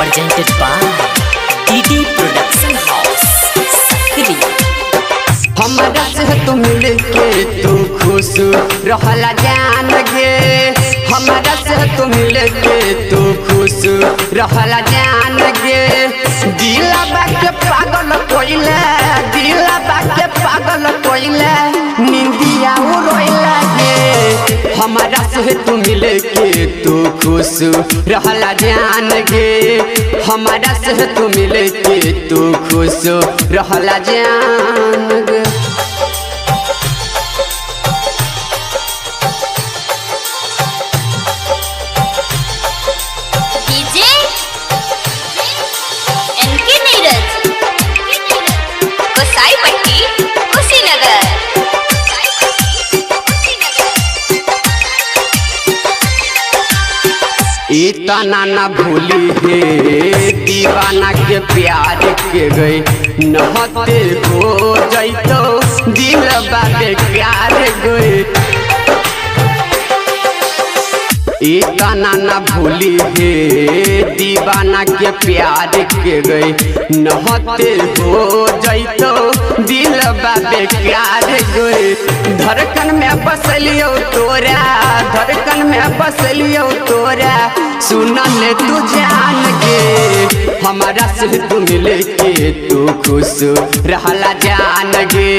presented by DD Production House, Sakri। हमरा से तू मिलके तू खुश रहला जान गे। हमरा से तू मिलके तू खुश रहला जान गे। दिला बाके पागल कोइला, दिला बाके पागल कोइला, निंदिया उड़ोइला गे। हमरा से तू मिलके तू खुश रहला जान गे। हमरा से तू मिलके तू खुश रहला जान गे। इतना ना भूली है दीवाना के प्यार के गई नहते हो जैतो दिल बाबे प्यार गई। इतना ना भूली है दीवाना के प्यार के गई नहते हो जैतो दिल बाबे प्यार गई। धड़कन में बसलियो तोरा, धड़कन में बसलियो तोरा, सुनल तू जान गे। हमारा से तू मिलके तू खुश रहला जान गे।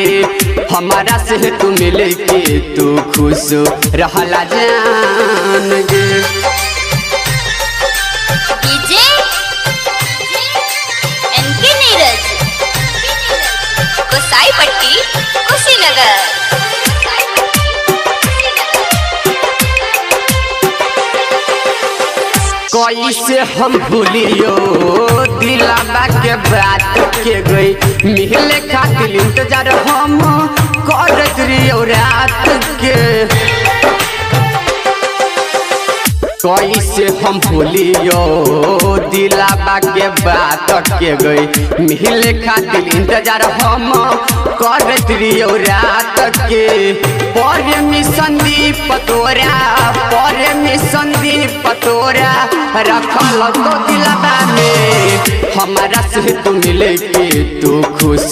हमारा से तू मिलके तू खुश रहला जान गे। कैसे हम भूलियो दिलाबा के बात के गई मिले खातिर इंतजार हम करत रहियो रात के। कैसे हम भूलियो दिलाबा के बात के गई मिले खातिर इंतजार हम करत रहियो रात के। परमिशन दी पतोरा, परमिशन दी पतोरा, रखल तो दिलबा में। हमारा से तू मिलके तू खुश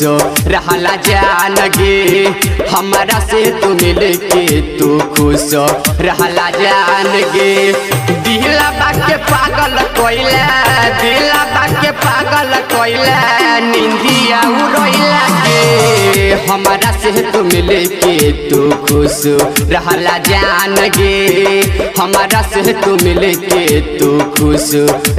रहला जान गे। हमारा से तू मिलके तू खुश रहला जान गे। दिलबा के पागल कोइला, दिलबा के पागल कोइला, निंदिया उड़ोइला गे। हमारा से तू मिलके तू खुश रहला जान गे। हमारा से तू मिलके तू खुश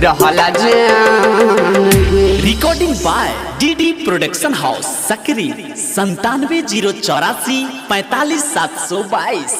रहला जान गे। Recording by DD Production House, Sakri। 97 084 45 722।